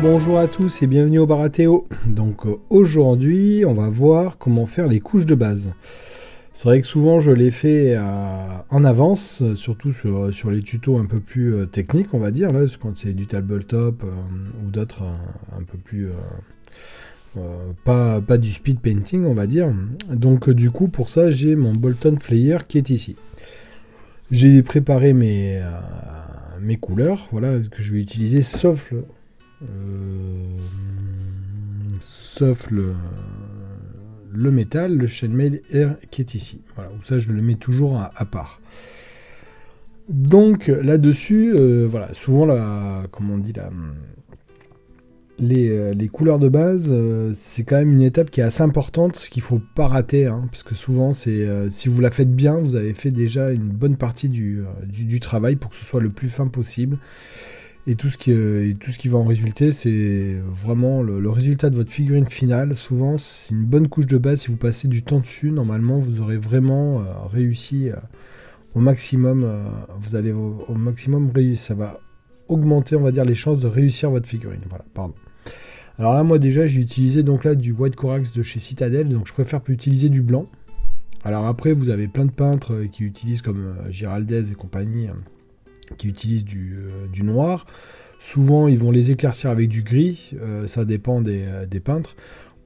Bonjour à tous et bienvenue au Baratéo. Donc aujourd'hui on va voir comment faire les couches de base. C'est vrai que souvent je les fais en avance, surtout sur les tutos un peu plus techniques on va dire, là, quand c'est du tabletop ou d'autres un peu plus... pas du speed painting on va dire. Donc du coup pour ça j'ai mon Bolton Flyer qui est ici. J'ai préparé mes couleurs, voilà, que je vais utiliser sauf le métal, le chainmail air qui est ici. Voilà, ça je le mets toujours à part. Donc là-dessus, voilà, souvent comme on dit les couleurs de base, c'est quand même une étape qui est assez importante, qu'il faut pas rater, hein, parce que souvent si vous la faites bien, vous avez fait déjà une bonne partie du travail pour que ce soit le plus fin possible. Et tout ce qui va en résulter, c'est vraiment le résultat de votre figurine finale. Souvent, c'est une bonne couche de base. Si vous passez du temps dessus, normalement, vous aurez vraiment réussi au maximum. Vous allez au maximum réussir. Ça va augmenter, on va dire, les chances de réussir votre figurine. Voilà, pardon. Alors là, moi déjà, j'ai utilisé donc là du White Corax de chez Citadel. Donc je préfère utiliser du blanc. Alors après, vous avez plein de peintres qui utilisent comme Giraldez et compagnie, qui utilisent du noir. Souvent, ils vont les éclaircir avec du gris, ça dépend des peintres.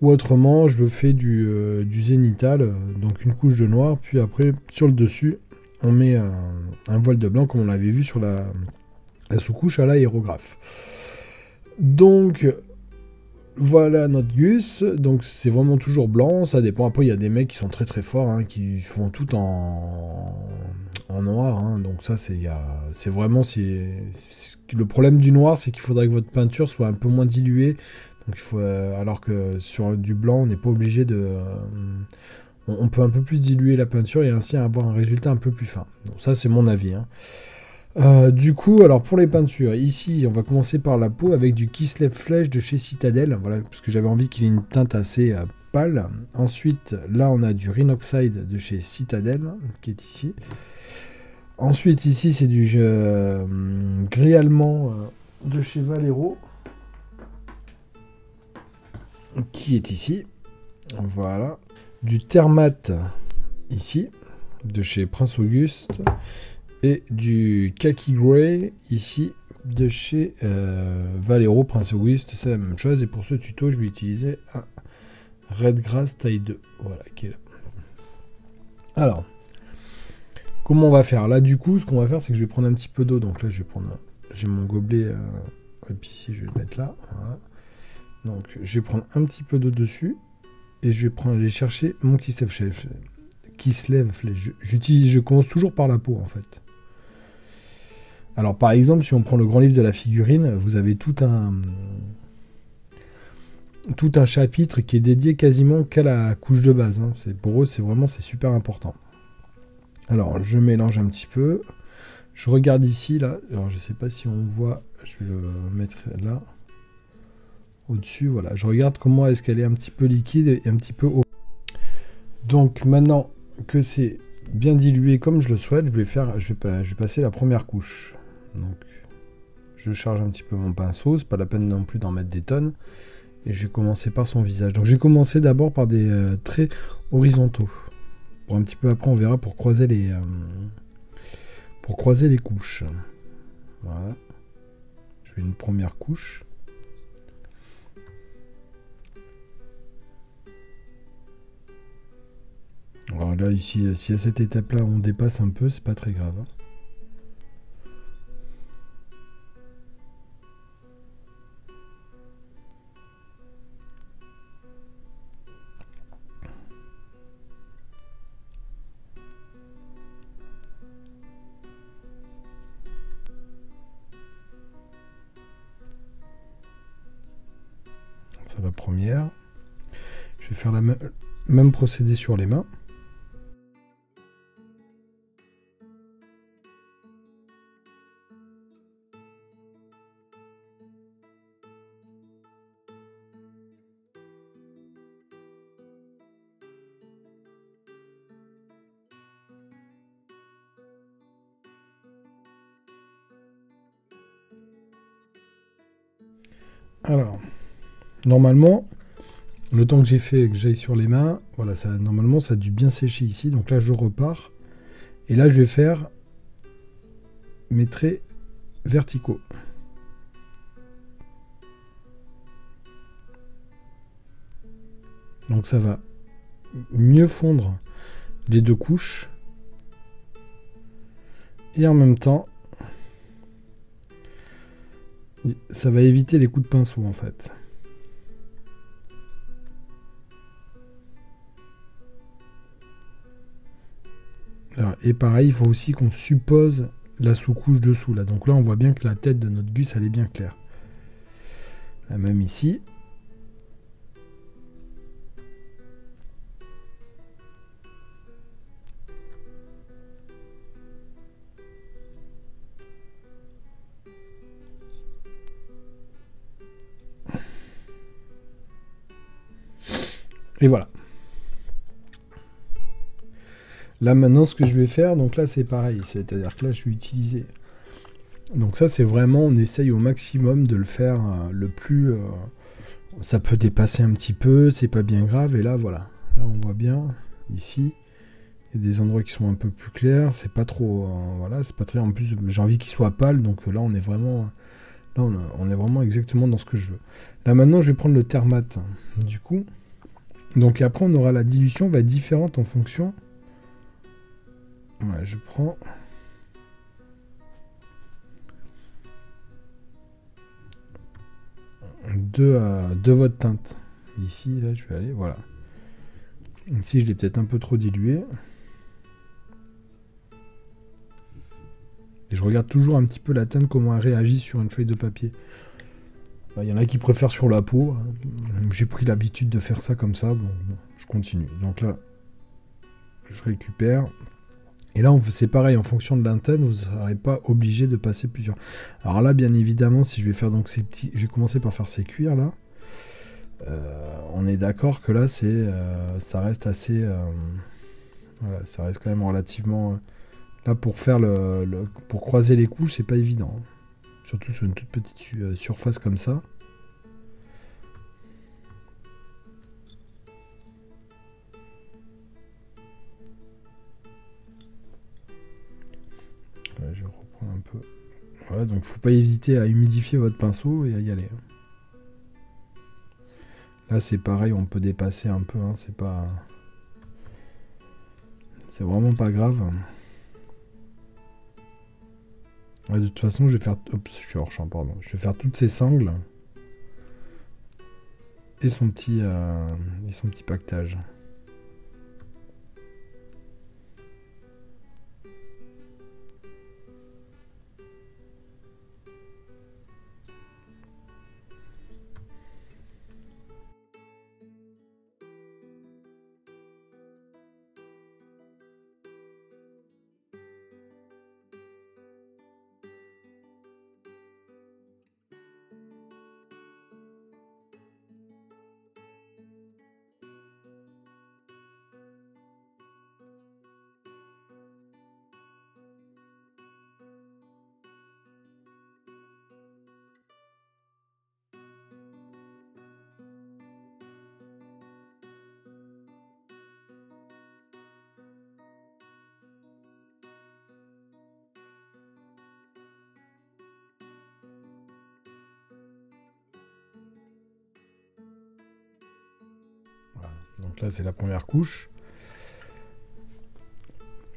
Ou autrement, je le fais du zénithal, donc une couche de noir, puis après, sur le dessus, on met un voile de blanc, comme on l'avait vu sur la sous-couche à l'aérographe. Donc, voilà notre Gus. Donc, c'est vraiment toujours blanc, ça dépend. Après, il y a des mecs qui sont très très forts, hein, qui font tout en noir, hein. Donc ça c'est vraiment le problème du noir, c'est qu'il faudrait que votre peinture soit un peu moins diluée. Donc il faut alors que sur du blanc on n'est pas obligé de on peut un peu plus diluer la peinture et ainsi avoir un résultat un peu plus fin. Donc ça c'est mon avis, hein. Du coup, alors pour les peintures, ici on va commencer par la peau avec du Kislev Flèche de chez Citadel, voilà, parce que j'avais envie qu'il ait une teinte assez pâle. Ensuite, là on a du Rhinoxide de chez Citadel, qui est ici. Ensuite, ici, c'est du gris allemand de chez Valero, qui est ici. Voilà. Du Thermat, ici, de chez Prince Auguste. Et du Kaki Grey, ici, de chez Valero, Prince Auguste. C'est la même chose. Et pour ce tuto, je vais utiliser un Red Grass taille 2. Voilà, qui est là. Alors, comment on va faire? Là, du coup, ce qu'on va faire, c'est que je vais prendre un petit peu d'eau. Donc là, j'ai mon gobelet, et puis ici, je vais le mettre là. Voilà. Donc, je vais prendre un petit peu d'eau dessus, et je vais aller chercher mon Kislev Flèche. Je commence toujours par la peau, en fait. Alors, par exemple, si on prend le grand livre de la figurine, vous avez tout un chapitre qui est dédié quasiment qu'à la couche de base, hein. Pour eux, c'est super important. Alors, je mélange un petit peu. Je regarde ici, là. Alors, je sais pas si on voit. Je vais le mettre là. Au-dessus, voilà. Je regarde comment est-ce qu'elle est un petit peu liquide et un petit peu eau. Donc, maintenant que c'est bien dilué comme je le souhaite, je vais passer la première couche. Donc, je charge un petit peu mon pinceau. C'est pas la peine non plus d'en mettre des tonnes. Et je vais commencer par son visage. Donc, je vais commencer d'abord par des traits horizontaux. Pour un petit peu après, on verra pour croiser les couches. Voilà. Je fais une première couche. Alors là, ici, si à cette étape-là, on dépasse un peu, c'est pas très grave, hein. C'est la première. Je vais faire le même procédé sur les mains. Alors, normalement, le temps que j'ai fait, que j'aille sur les mains, voilà, ça, normalement ça a dû bien sécher ici. Donc là je repars. Et là je vais faire mes traits verticaux. Donc ça va mieux fondre les deux couches. Et en même temps, ça va éviter les coups de pinceau en fait. Alors, et pareil, il faut aussi qu'on suppose la sous-couche dessous là. Donc là on voit bien que la tête de notre gus elle est bien claire. Là, même ici. Et voilà. Là maintenant ce que je vais faire, donc là c'est pareil, c'est-à-dire que là je vais utiliser. Donc ça c'est vraiment, on essaye au maximum de le faire le plus. Ça peut dépasser un petit peu, c'est pas bien grave. Et là voilà, là on voit bien ici. Il y a des endroits qui sont un peu plus clairs, c'est pas trop, voilà, c'est pas très. En plus j'ai envie qu'il soit pâle, donc là on est vraiment. Là on est vraiment exactement dans ce que je veux. Là maintenant je vais prendre le thermate. Du coup. Donc après on aura la dilution va être différente en fonction. Ouais, je prends. De votre teinte. Ici, là je vais aller, voilà. Ici je l'ai peut-être un peu trop dilué. Et je regarde toujours un petit peu la teinte, comment elle réagit sur une feuille de papier. Il y en a qui préfèrent sur la peau. J'ai pris l'habitude de faire ça comme ça. Bon, je continue. Donc là, je récupère. Et là, c'est pareil, en fonction de l'interne, vous ne serez pas obligé de passer plusieurs. Alors là, bien évidemment, si je vais faire donc ces petits... Je vais commencer par faire ces cuirs, là. On est d'accord que là, ça reste assez... voilà, ça reste quand même relativement... là, pour faire pour croiser les couches, c'est pas évident. Surtout sur une toute petite surface comme ça. Là, je reprends un peu. Voilà, donc faut pas hésiter à humidifier votre pinceau et à y aller. Là, c'est pareil, on peut dépasser un peu, hein, c'est pas... C'est vraiment pas grave. Ouais, de toute façon, je vais faire... Oups, je suis hors champ, pardon. Je vais faire toutes ces sangles. Et son petit pactage. Voilà. Donc là, c'est la première couche.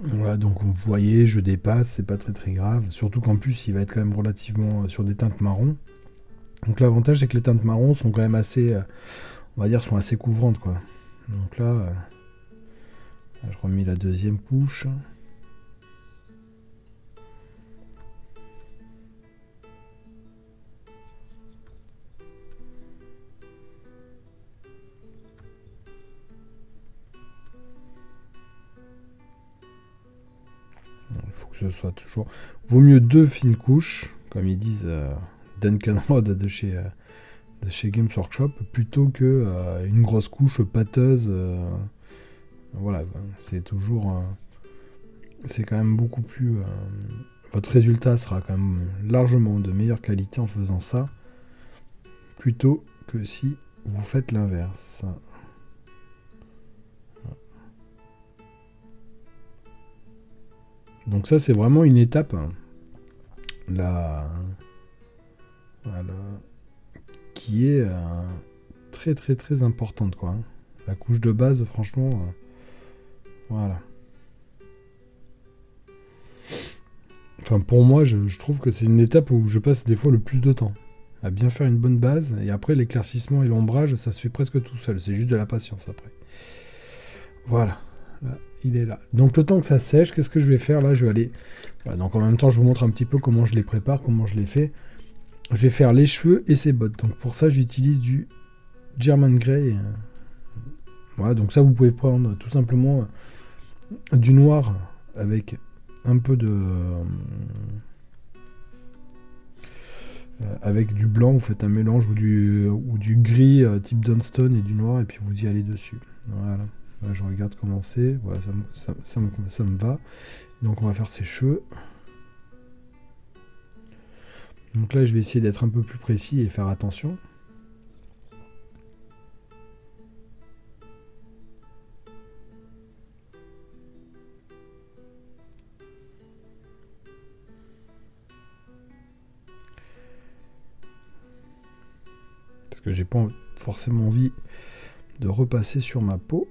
Voilà, donc vous voyez, je dépasse, c'est pas très très grave. Surtout qu'en plus, il va être quand même relativement sur des teintes marron. Donc l'avantage, c'est que les teintes marron sont quand même assez, on va dire, sont assez couvrantes, quoi. Donc là, je remets la deuxième couche. Il faut que ce soit toujours... Vaut mieux 2 fines couches, comme ils disent Duncan Rod de chez Games Workshop, plutôt que une grosse couche pâteuse. Voilà, c'est toujours... c'est quand même beaucoup plus... votre résultat sera quand même largement de meilleure qualité en faisant ça, plutôt que si vous faites l'inverse. Donc ça, c'est vraiment une étape là, voilà, qui est très très très importante, quoi. La couche de base, franchement, voilà. Enfin, pour moi, je trouve que c'est une étape où je passe des fois le plus de temps à bien faire une bonne base, et après l'éclaircissement et l'ombrage, ça se fait presque tout seul. C'est juste de la patience après. Voilà. Là, il est là. Donc le temps que ça sèche, qu'est-ce que je vais faire là? Je vais aller... Voilà, donc en même temps, je vous montre un petit peu comment je les prépare, comment je les fais. Je vais faire les cheveux et ses bottes. Donc pour ça, j'utilise du German Grey. Voilà, donc ça, vous pouvez prendre tout simplement du noir avec un peu de... avec du blanc, vous faites un mélange ou du gris type Dunstone et du noir, et puis vous y allez dessus. Voilà. Là, je regarde comment c'est. Voilà, ça me va. Donc on va faire ses cheveux. Donc là, je vais essayer d'être un peu plus précis et faire attention. Parce que j'ai pas forcément envie de repasser sur ma peau.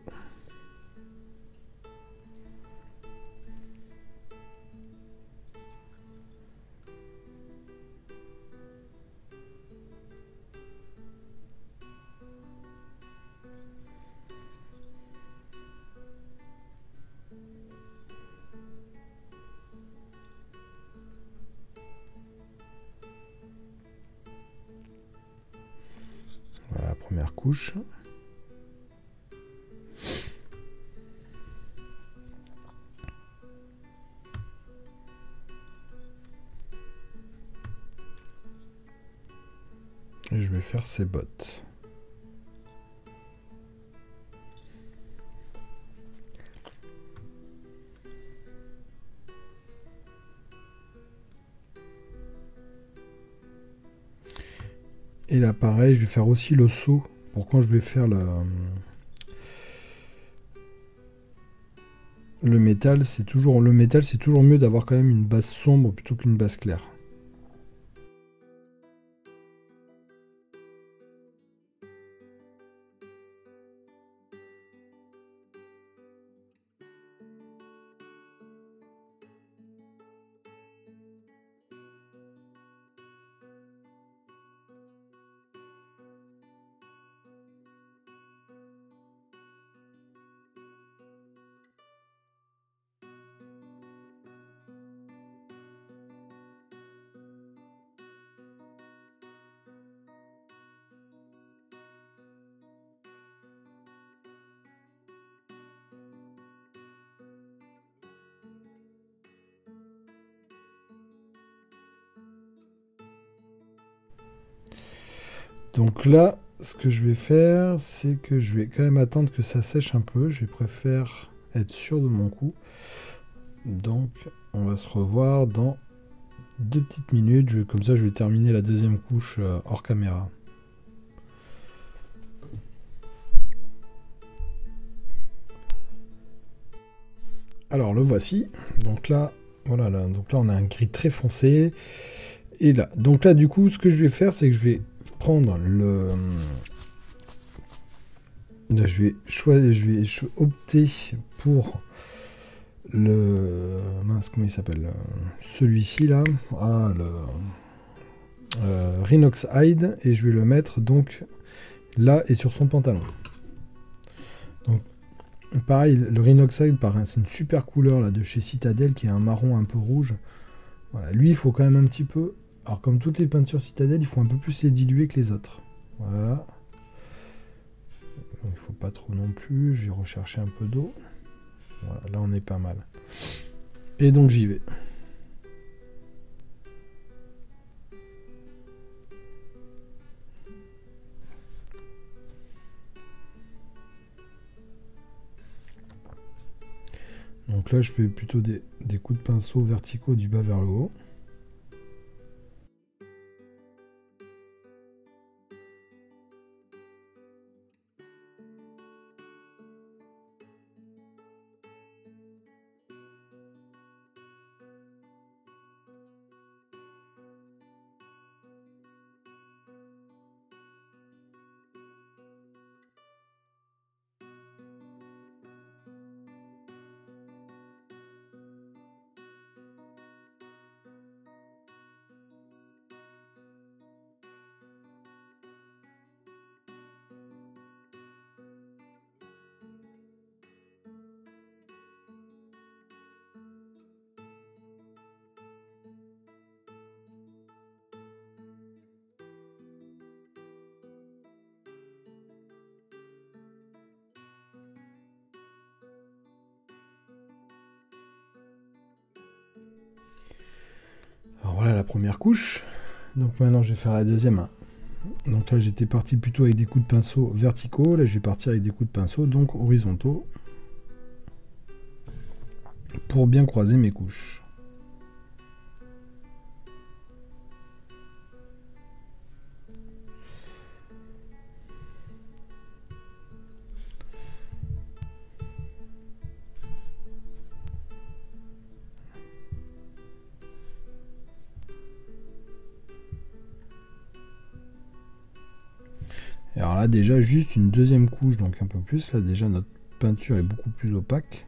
Voilà la première couche. Et je vais faire ses bottes. Et là pareil, je vais faire aussi le seau pour quand je vais faire le métal. C'est toujours mieux d'avoir quand même une base sombre plutôt qu'une base claire. Donc là, ce que je vais faire, c'est que je vais quand même attendre que ça sèche un peu. Je préfère être sûr de mon coup. Donc, on va se revoir dans 2 petites minutes. Comme ça, je vais terminer la deuxième couche hors caméra. Alors, le voici. Donc là, voilà, donc là, on a un gris très foncé. Et là, donc là, du coup, ce que je vais faire, c'est que je vais prendre je vais opter pour le... Mince, comment il s'appelle? Celui-ci, là. Ah, le... Rhinox Hide. Et je vais le mettre, donc, là et sur son pantalon. Donc, pareil, le Rhinox Hide, c'est une super couleur, là, de chez Citadel, qui est un marron un peu rouge. Voilà, lui, il faut quand même un petit peu... Alors, comme toutes les peintures Citadel, il faut un peu plus les diluer que les autres. Voilà. Il faut pas trop non plus. Je vais rechercher un peu d'eau. Voilà, là, on est pas mal. Et donc, j'y vais. Donc là, je fais plutôt des coups de pinceau verticaux du bas vers le haut. la première couche. Donc maintenant, je vais faire la deuxième. Donc là, j'étais parti plutôt avec des coups de pinceau verticaux. Là, je vais partir avec des coups de pinceau, donc horizontaux, pour bien croiser mes couches. Et alors là, déjà, juste une deuxième couche, donc un peu plus. Là, déjà, notre peinture est beaucoup plus opaque.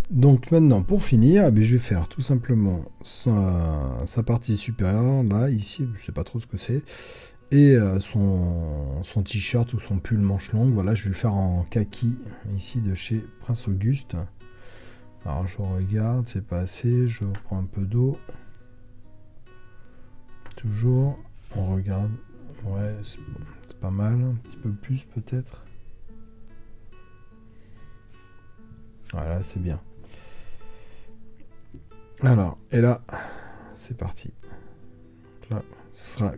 Donc maintenant, pour finir, je vais faire tout simplement sa partie supérieure, là, ici, je sais pas trop ce que c'est, et son t-shirt ou son pull manche longue, voilà, je vais le faire en kaki, ici, de chez Prince Auguste. Alors je regarde, c'est pas assez, je reprends un peu d'eau. Toujours, on regarde, ouais, c'est pas mal, un petit peu plus peut-être. Voilà, c'est bien. Alors, et là, c'est parti. Donc là, ce sera...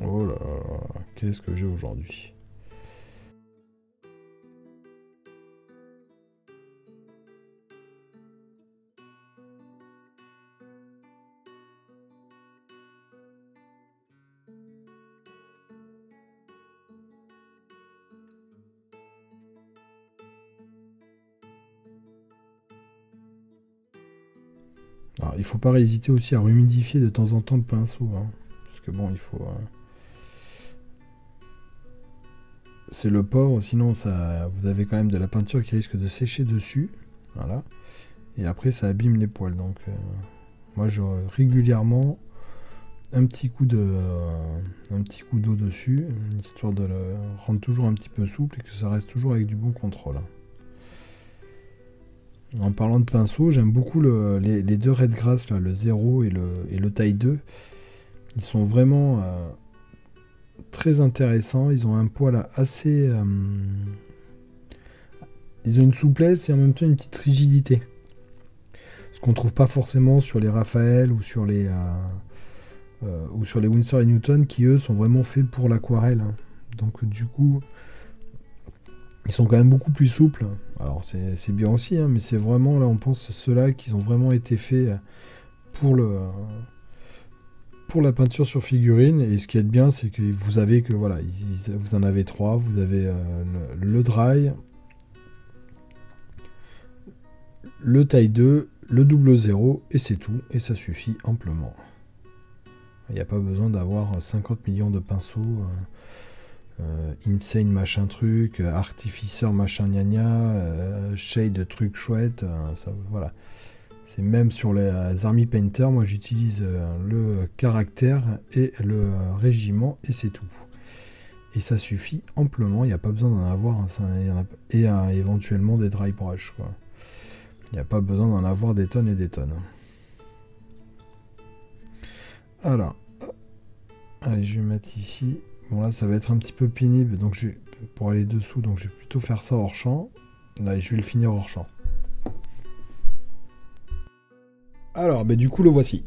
Oh là là, qu'est-ce que j'ai aujourd'hui? Alors, il faut pas hésiter aussi à rehumidifier de temps en temps le pinceau, hein, parce que bon, il faut... c'est le port, sinon ça, vous avez quand même de la peinture qui risque de sécher dessus, voilà, et après ça abîme les poils, donc moi je régulièrement un petit coup d'eau dessus, histoire de le rendre toujours un petit peu souple et que ça reste toujours avec du bon contrôle. En parlant de pinceau, j'aime beaucoup les deux Red Grass, là, le 0 et le taille 2. Ils sont vraiment très intéressants. Ils ont un poil assez... ils ont une souplesse et en même temps une petite rigidité. Ce qu'on ne trouve pas forcément sur les Raphaël ou sur les Winsor & Newton qui, eux, sont vraiment faits pour l'aquarelle. Hein. Donc, du coup... Ils sont quand même beaucoup plus souples. Alors c'est bien aussi, hein, mais c'est vraiment, là on pense ceux-là qui ont vraiment été faits pour la peinture sur figurine. Et ce qui est bien, c'est que vous avez que voilà, vous en avez 3. Vous avez le dry, le taille 2, le double 0, et c'est tout. Et ça suffit amplement. Il n'y a pas besoin d'avoir 50 millions de pinceaux. Insane machin truc, artificeur machin gna shade truc chouette, ça, voilà. C'est même sur les Army Painter, moi j'utilise le caractère et le régiment et c'est tout. Et ça suffit amplement, il n'y a pas besoin d'en avoir, et éventuellement des dry brush, quoi. Il n'y a pas besoin d'en avoir des tonnes et des tonnes. Alors, allez, je vais mettre ici. Bon là ça va être un petit peu pénible donc pour aller dessous, donc je vais plutôt faire ça hors champ. Là je vais le finir hors champ. Alors du coup le voici.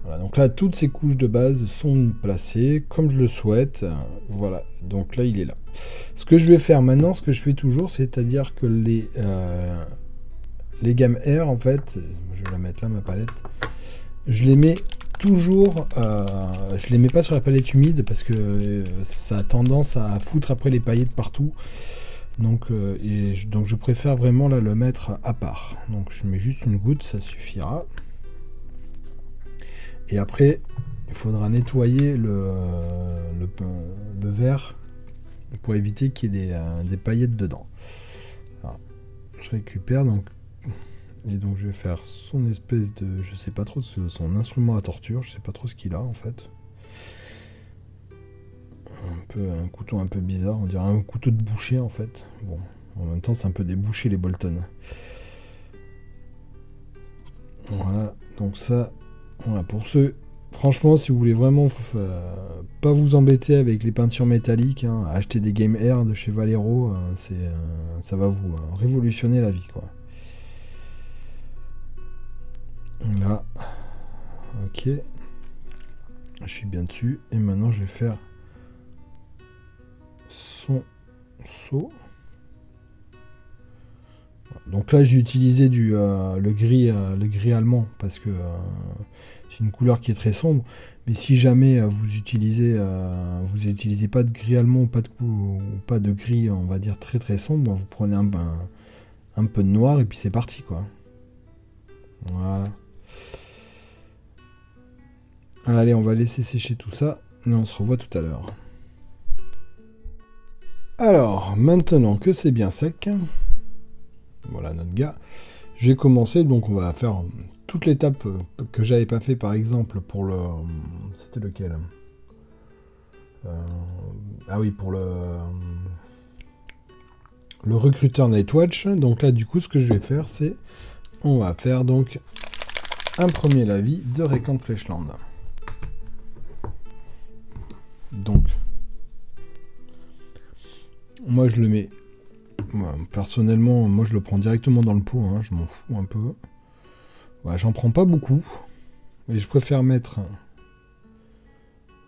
Voilà, donc là toutes ces couches de base sont placées comme je le souhaite. Voilà, donc là il est là. Ce que je vais faire maintenant, ce que je fais toujours, c'est-à-dire que les gammes R en fait, je vais la mettre là ma palette, je les mets toujours, je les mets pas sur la palette humide parce que ça a tendance à foutre après les paillettes partout. Donc, donc je préfère vraiment là le mettre à part. Donc je mets juste une goutte, ça suffira. Et après, il faudra nettoyer le verre pour éviter qu'il y ait des paillettes dedans. Alors, je récupère donc. Et donc je vais faire son espèce de... Je sais pas trop, son instrument à torture, je sais pas trop ce qu'il a en fait. Un couteau un peu bizarre, on dirait un couteau de boucher en fait. Bon, en même temps c'est un peu des bouchers les Bolton. Voilà, donc ça, voilà, pour ceux... Franchement, si vous voulez vraiment pas vous embêter avec les peintures métalliques, hein, acheter des Game Air de chez Valero, ça va vous révolutionner la vie quoi. Là, ok, je suis bien dessus et maintenant je vais faire son seau. Donc là j'ai utilisé le gris allemand parce que c'est une couleur qui est très sombre. Mais si jamais vous utilisez pas de gris allemand ou pas de gris on va dire très très sombre, vous prenez un peu de noir et puis c'est parti quoi. Voilà. Allez, on va laisser sécher tout ça et on se revoit tout à l'heure. Alors, maintenant que c'est bien sec, voilà notre gars, je vais commencer, donc on va faire toute l'étape que j'avais pas fait par exemple pour le... C'était lequel Ah oui, pour le recruteur Nightwatch. Donc là du coup ce que je vais faire c'est... On va faire donc un premier lavis de Reckant Fleshland. Donc... Moi je le mets... personnellement, moi je le prends directement dans le pot, hein, je m'en fous un peu. Ouais, j'en prends pas beaucoup. Et je préfère mettre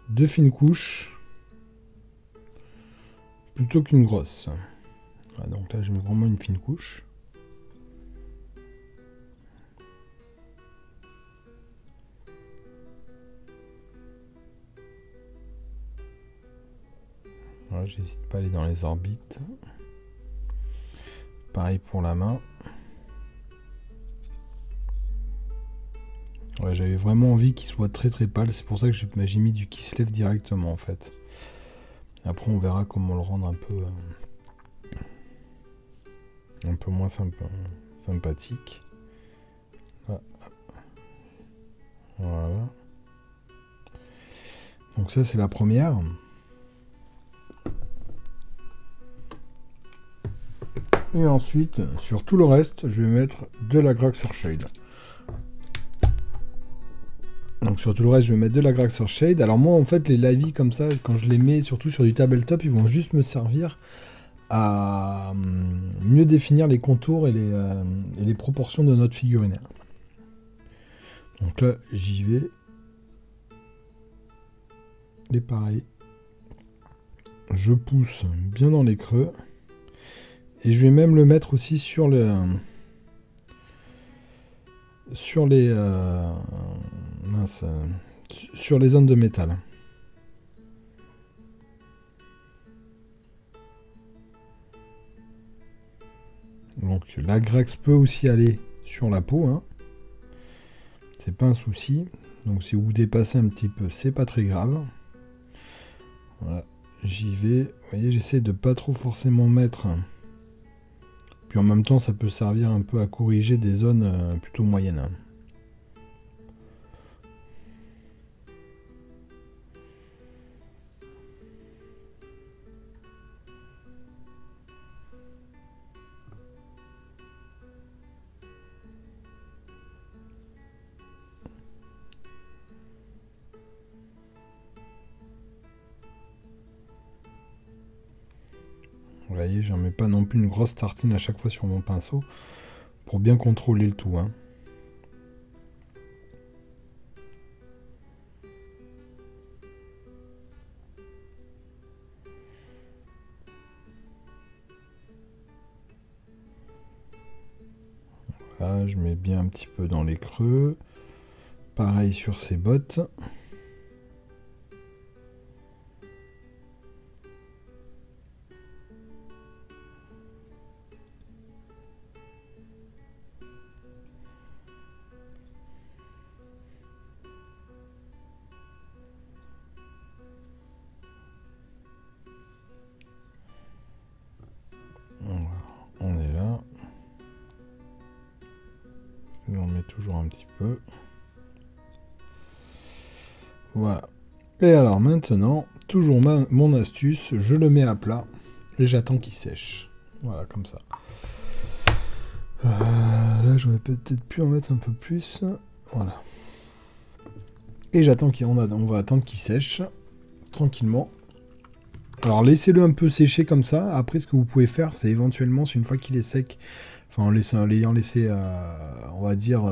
2 fines couches plutôt qu'une grosse. Ah, donc là je mets vraiment une fine couche. Voilà, j'hésite pas à aller dans les orbites. Pareil pour la main. Ouais, j'avais vraiment envie qu'il soit très très pâle, c'est pour ça que j'ai mis du qui se lève directement en fait. Après on verra comment le rendre un peu moins sympathique. Ah. Voilà. Donc ça c'est la première. Et ensuite, sur tout le reste, je vais mettre de la Graxor Shade. Donc sur tout le reste, je vais mettre de la Graxor Shade. Alors moi, en fait, les lavis comme ça, quand je les mets surtout sur du tabletop, ils vont juste me servir à mieux définir les contours et les proportions de notre figurine. Donc là, j'y vais. Et pareil, je pousse bien dans les creux. Et je vais même le mettre aussi sur les sur les zones de métal. Donc la Grax peut aussi aller sur la peau, hein. C'est pas un souci. Donc si vous dépassez un petit peu, c'est pas très grave. Voilà, j'y vais. Vous voyez, j'essaie de pas trop forcément mettre. Puis en même temps, ça peut servir un peu à corriger des zones plutôt moyennes. Vous voyez, j'en mets pas non plus une grosse tartine à chaque fois sur mon pinceau pour bien contrôler le tout, hein. Là, je mets bien un petit peu dans les creux. Pareil sur ces bottes. On est là. Et on met toujours un petit peu. Voilà. Et alors maintenant, toujours mon astuce, je le mets à plat et j'attends qu'il sèche. Voilà, comme ça. Là, j'aurais peut-être pu en mettre un peu plus. Voilà. Et j'attends on va attendre qu'il sèche tranquillement. Alors laissez-le un peu sécher comme ça. Après, ce que vous pouvez faire, c'est éventuellement, une fois qu'il est sec, enfin en l'ayant laissé, on va dire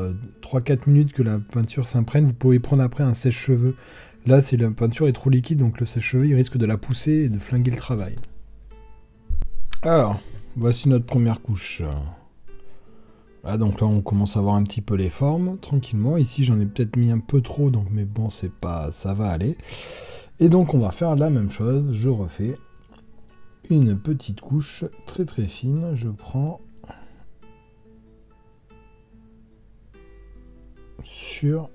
3-4 minutes que la peinture s'imprègne, vous pouvez prendre après un sèche-cheveux. Là, si la peinture est trop liquide, donc le sèche-cheveux, il risque de la pousser et de flinguer le travail. Alors, voici notre première couche. Là, donc là, on commence à voir un petit peu les formes, tranquillement. Ici, j'en ai peut-être mis un peu trop, donc mais bon, c'est pas, ça va aller. Et donc on va faire la même chose, je refais une petite couche très très fine, je prends sur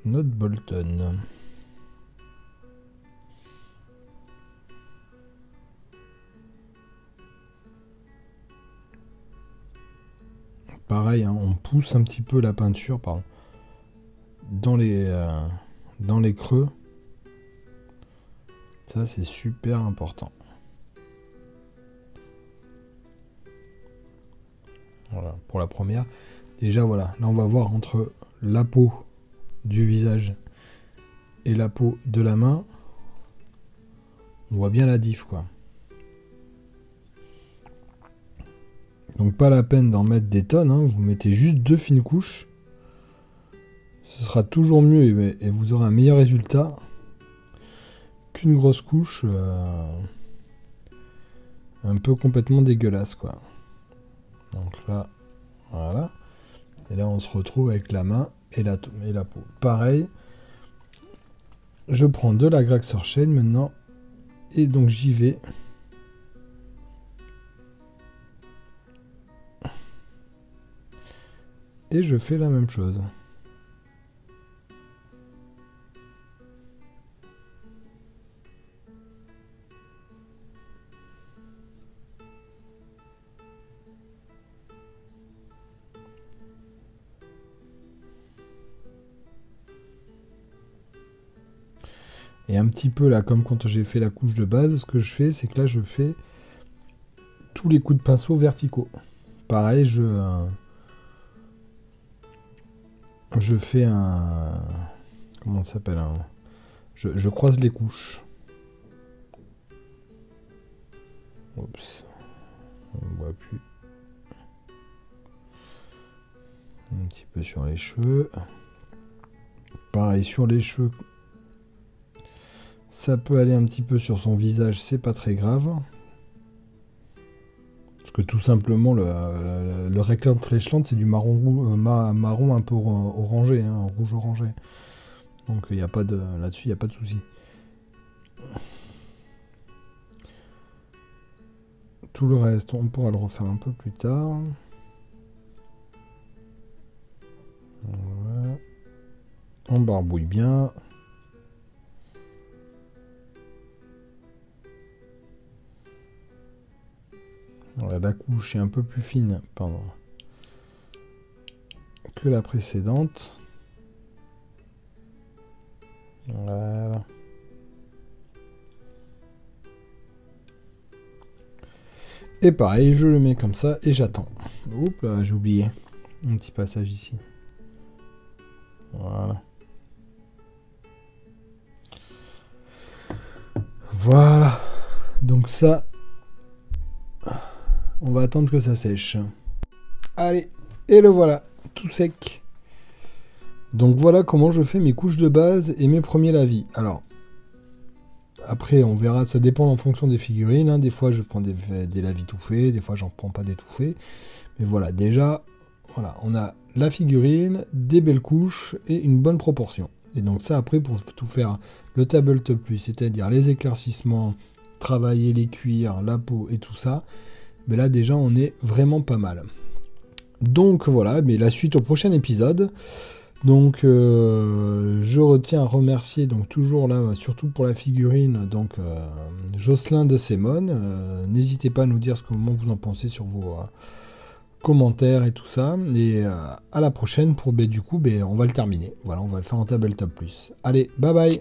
notre Bolton. Pareil, hein, on pousse un petit peu la peinture dans les creux. Ça, c'est super important. Voilà, pour la première. Déjà, voilà, là, on va voir entre la peau du visage et la peau de la main. On voit bien la diff, quoi. Donc, pas la peine d'en mettre des tonnes, hein. Vous mettez juste 2 fines couches. Ce sera toujours mieux et vous aurez un meilleur résultat qu'une grosse couche un peu complètement dégueulasse, quoi. Donc là, voilà. Et là, on se retrouve avec la main et la peau. Pareil, je prends de la Graxor-Shale maintenant et donc j'y vais. Et je fais la même chose. Et un petit peu là, comme quand j'ai fait la couche de base, ce que je fais, c'est que là, je fais tous les coups de pinceau verticaux. Pareil, je fais un... Comment ça s'appelle je croise les couches. Oups. On ne voit plus. Un petit peu sur les cheveux. Pareil, sur les cheveux. Ça peut aller un petit peu sur son visage, c'est pas très grave. Parce que tout simplement, le Raycloud Fleshland, c'est du marron, marron un peu orangé, hein, rouge orangé. Donc il y a pas de là-dessus, il n'y a pas de souci. Tout le reste, on pourra le refaire un peu plus tard. Voilà. On barbouille bien. Voilà, la couche est un peu plus fine, pardon, que la précédente. Voilà. Et pareil, je le mets comme ça et j'attends. Oups là, j'ai oublié un petit passage ici. Voilà. Voilà. Donc ça, on va attendre que ça sèche. Allez, et le voilà, tout sec. Donc voilà comment je fais mes couches de base et mes premiers lavis. Alors, après on verra, ça dépend en fonction des figurines. Hein. Des fois je prends des lavis tout faits, des fois j'en prends pas des tout faits. Mais voilà, déjà, voilà, on a la figurine, des belles couches et une bonne proportion. Et donc ça après pour tout faire le tabletop plus, c'est-à-dire les éclaircissements, travailler les cuirs, la peau et tout ça, mais là déjà on est vraiment pas mal. Donc voilà, mais la suite au prochain épisode. Donc je retiens à remercier donc toujours là, surtout pour la figurine, donc Jocelyn de Sémone. N'hésitez pas à nous dire comment vous en pensez sur vos commentaires et tout ça. Et à la prochaine pour du coup on va le terminer. Voilà, on va le faire en tabletop plus. Allez, bye bye.